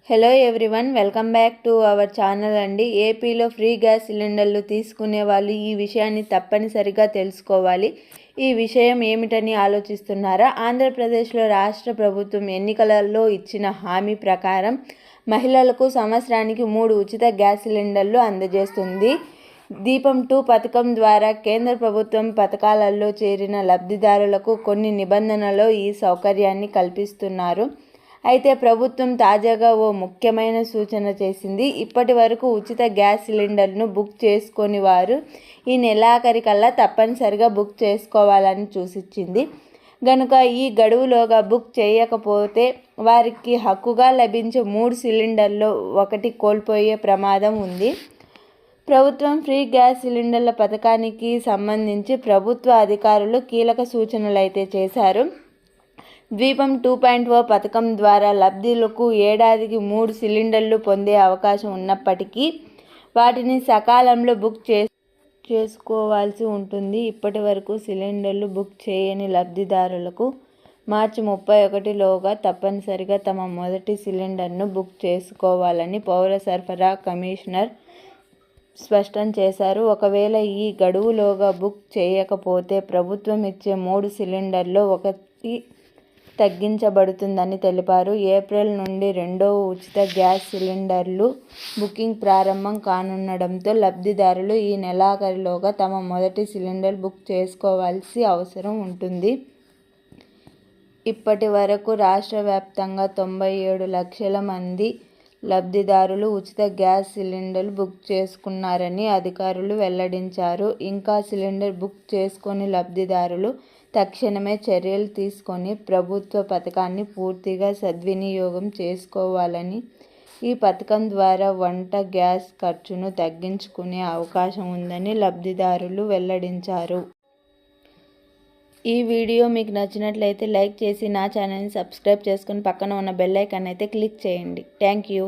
Hello everyone, welcome back to our channel అండి. ఏపీలో free gas సిలిండర్లు తీసుకునే వాళ్ళు ఈ విషయాన్ని తప్పనిసరిగా తెలుసుకోవాలి. ఈ విషయం ఏమిటని ఆలోచిస్తున్నారా? ఆంధ్రప్రదేశ్లో రాష్ట్ర ప్రభుత్వం ఎన్నికలలో ఇచ్చిన హామీ ప్రకారం మహిళలకు సంవత్సరానికి 3 ఉచిత గ్యాస్ సిలిండర్లు అందజేస్తుంది. దీపం 2 పథకం ద్వారా కేంద్ర ప్రభుత్వం పథకాలలో చేరిన లబ్ధిదారులకు కొన్ని నిబంధనలలో ఈ సౌకర్యాన్ని కల్పిస్తున్నారు. అయితే ప్రభుత్వం తాజాగా ఓ ముఖ్యమైన సూచన చేసింది. ఇప్పటి వరకు ఉచిత గ్యాస్ సిలిండర్ను బుక్ చేసుకొని వారు ఈ నెలాఖరికల్లా తప్పనిసరిగా బుక్ చేసుకోవాలని సూచించింది. గనుక ఈ గడువులోగా బుక్ చేయకపోతే వారికి హక్కుగా లభించే 3 సిలిండర్లో ఒకటి కోల్పోయే ప్రమాదం ఉంది. ప్రభుత్వం ఫ్రీ గ్యాస్ సిలిండర్ల పథకానికి సంబంధించి ప్రభుత్వ అధికారులు కీలక సూచనలు అయితే చేశారు. దీపం 2.0 పథకం ద్వారా లబ్ధిలకు ఏడాదికి 3 సిలిండర్లు పొందే అవకాశం ఉన్నప్పటికీ వాటిని సకాలంలో బుక్ చేసుకోవాల్సి ఉంటుంది. ఇప్పటి వరకు సిలిండర్లు బుక్ చేయని లబ్ధిదారులకు మార్చి 31లోగా తప్పనిసరిగా తమ మొదటి సిలిండర్ను బుక్ చేసుకోవాలని పౌర సరఫరా కమిషనర్ స్పష్టం చేశారు. ఒకవేళ ఈ గడువులోగా బుక్ చేయకపోతే ప్రభుత్వం ఇచ్చే 3 సిలిండర్లో ఒకటి తగ్గించబడుతుందని తెలిపారు. ఏప్రిల్ నుండి 2వ ఉచిత గ్యాస్ సిలిండర్లు బుకింగ్ ప్రారంభం కానుండడంతో లబ్ధిదారులు ఈ నెలాఖరులోగా తమ మొదటి సిలిండర్ బుక్ చేసుకోవాల్సి అవసరం ఉంటుంది. ఇప్పటి వరకు రాష్ట్ర వ్యాప్తంగా 97 లక్షల మంది లబ్ధిదారులు ఉచిత గ్యాస్ సిలిండర్లు బుక్ చేసుకున్నారని అధికారులు వెల్లడించారు. ఇంకా సిలిండర్ బుక్ చేసుకొని లబ్ధిదారులు తక్షణమే చర్యలు తీసుకొని ప్రభుత్వ పథకాన్ని పూర్తిగా సద్వినియోగం చేసుకోవాలని, ఈ పథకం ద్వారా వంట గ్యాస్ ఖర్చును తగ్గించుకునే అవకాశం ఉందని లబ్ధిదారులు వెల్లడించారు. ఈ వీడియో మీకు నచ్చినట్లయితే లైక్ చేసి నా ఛానల్ని సబ్స్క్రైబ్ చేసుకొని పక్కన ఉన్న బెల్ ఐకాన్ అయితే క్లిక్ చేయండి. Thank you.